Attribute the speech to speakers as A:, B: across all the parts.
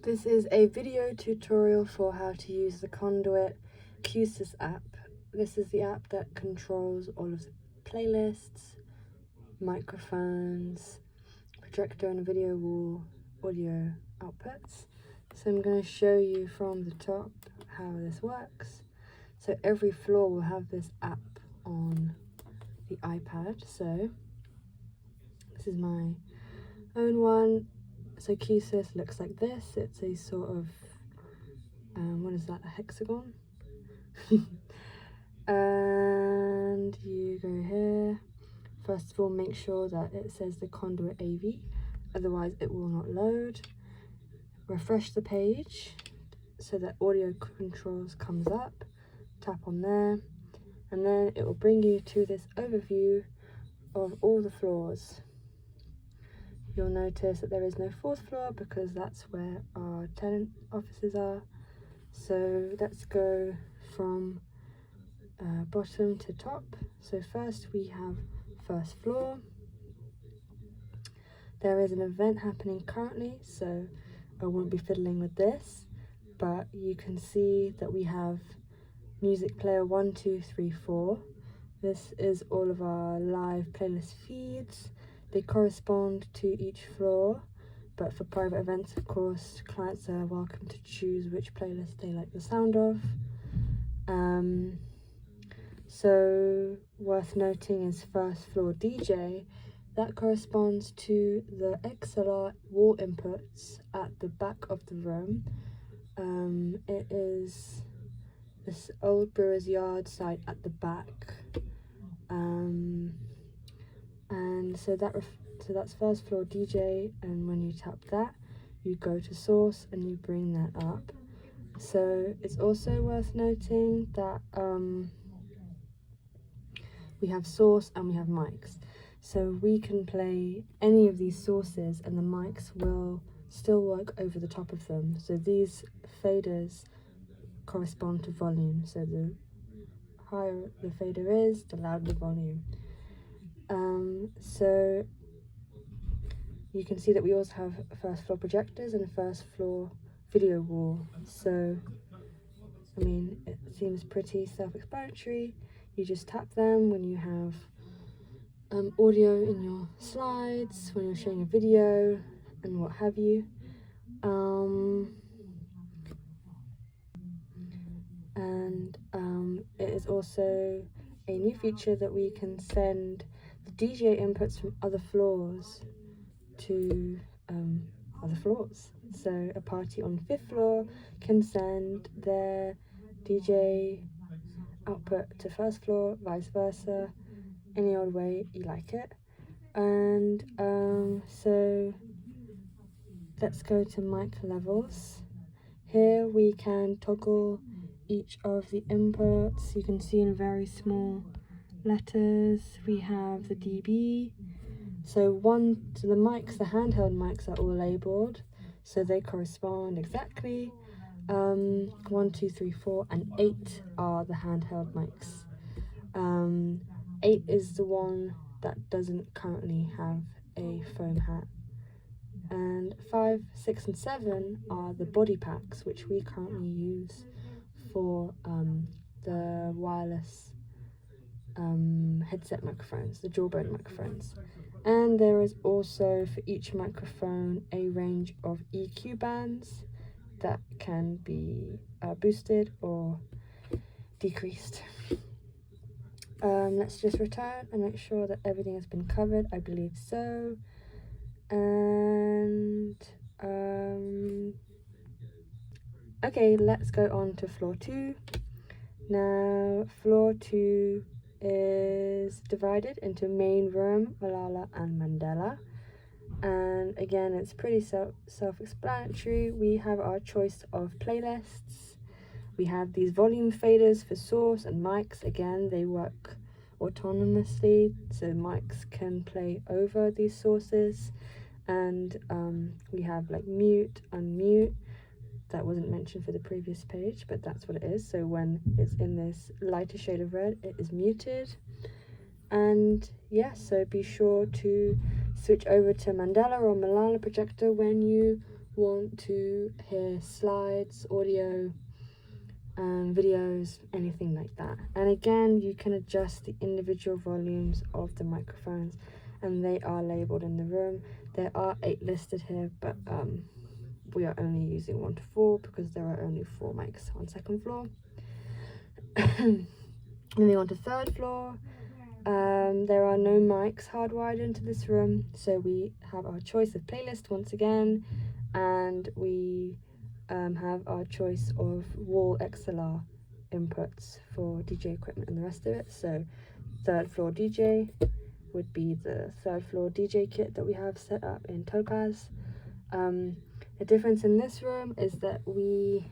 A: This is a video tutorial for how to use the Conduit QSys app. This is the app that controls all of the playlists, microphones, projector and video wall, audio outputs. So I'm going to show you from the top how this works. So every floor will have this app on the iPad. So this is my own one. So QSys looks like this. It's a sort of, what is that, a hexagon? And you go here. First of all, make sure that it says the Conduit AV, otherwise it will not load. Refresh the page so that audio controls comes up. Tap on there, and then it will bring you to this overview of all the floors. You'll notice that there is no fourth floor because that's where our tenant offices are. So let's go from bottom to top. So first we have first floor. There is an event happening currently, so I won't be fiddling with this, but you can see that we have music player 1, 2, 3, 4. This is all of our live playlist feeds. They correspond to each floor, but for private events, of course, clients are welcome to choose which playlist they like the sound of. So worth noting is first floor DJ. That corresponds to the XLR wall inputs at the back of the room. It is this old brewer's yard site at the back. And so that's first floor DJ, and when you tap that, you go to source and you bring that up. So it's also worth noting that we have source and we have mics. So we can play any of these sources and the mics will still work over the top of them. So these faders correspond to volume. So the higher the fader is, the louder the volume. So you can see that we also have first floor projectors and a first floor video wall. So, I mean, it seems pretty self-explanatory. You just tap them when you have audio in your slides, when you're showing a video, and what have you. It is also a new feature that we can send the DJ inputs from other floors to other floors. So a party on 5th floor can send their DJ output to 1st floor, vice versa, any old way you like it. And so let's go to mic levels. Here we can toggle each of the inputs. You can see in very small letters we have the dB. So the mics, the handheld mics, are all labeled, so they correspond exactly. 1, 2, 3, 4, and 8 are the handheld mics. 8 is the one that doesn't currently have a foam hat. And 5, 6, and 7 are the body packs, which we currently use for the wireless headset microphones, the jawbone microphones. And there is also for each microphone a range of EQ bands that can be boosted or decreased. Let's just return and make sure that everything has been covered. I believe so. And okay, let's go on to floor 2. Now floor 2 is divided into main room, Malala, and Mandela. And again, it's pretty self-explanatory. We have our choice of playlists. We have these volume faders for source and mics. Again, they work autonomously, so mics can play over these sources. And we have like mute, unmute. That wasn't mentioned for the previous page, but that's what it is. So when it's in this lighter shade of red, it is muted. And yeah, so be sure to switch over to Mandela or Malala projector when you want to hear slides, audio, videos, anything like that. And again, you can adjust the individual volumes of the microphones, and they are labeled in the room. There are 8 listed here, but we are only using 1 to 4 because there are only 4 mics on 2nd floor. Moving on to 3rd floor, there are no mics hardwired into this room, so we have our choice of playlist once again, and we have our choice of wall XLR inputs for DJ equipment and the rest of it. So 3rd floor DJ would be the 3rd floor DJ kit that we have set up in Topaz. The difference in this room is that we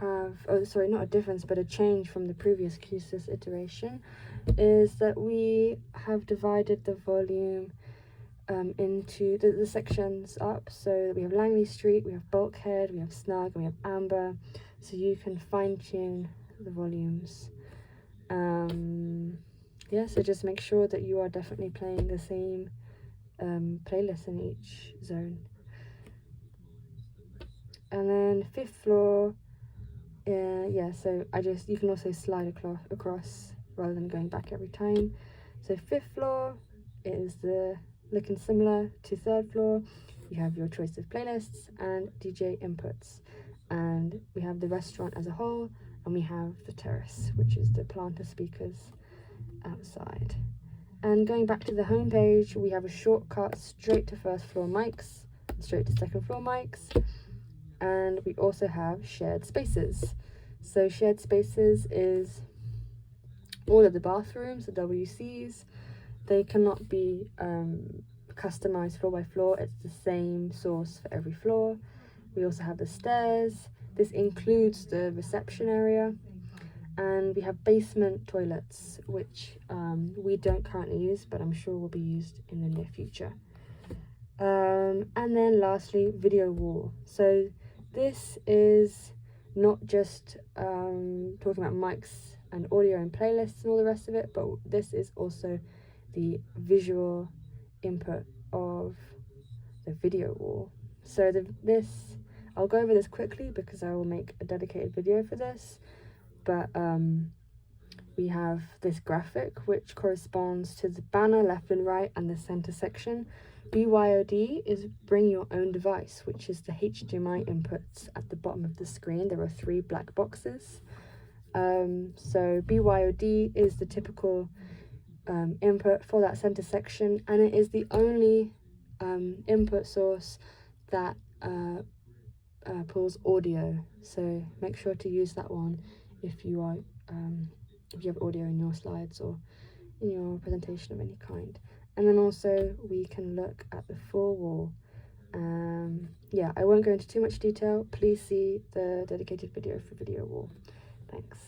A: have, not a difference, but a change from the previous QSys iteration, is that we have divided the volume into the sections up. So we have Langley Street, we have Bulkhead, we have Snug, and we have Amber, so you can fine tune the volumes. Yeah, so just make sure that you are definitely playing the same playlist in each zone. And then 5th floor, yeah, so you can also slide across rather than going back every time. So 5th floor is looking similar to 3rd floor. You have your choice of playlists and DJ inputs, and we have the restaurant as a whole, and we have the terrace, which is the planter speakers outside. And going back to the home page, we have a shortcut straight to 1st floor mics, straight to 2nd floor mics, and we also have shared spaces. So shared spaces is all of the bathrooms, the WCs. They cannot be customized floor by floor. It's the same source for every floor. We also have the stairs. This includes the reception area. And we have basement toilets, which we don't currently use, but I'm sure will be used in the near future. And then lastly, video wall. So this is not just talking about mics and audio and playlists and all the rest of it, but this is also the visual input of the video wall. So I'll go over this quickly because I will make a dedicated video for this, but we have this graphic which corresponds to the banner left and right and the center section. BYOD is bring your own device, which is the HDMI inputs at the bottom of the screen. There are 3 black boxes. So BYOD is the typical input for that center section, and it is the only input source that pulls audio. So make sure to use that one if you have audio in your slides or in your presentation of any kind. And then also we can look at the full wall. Yeah, I won't go into too much detail. Please see the dedicated video for video wall. Thanks.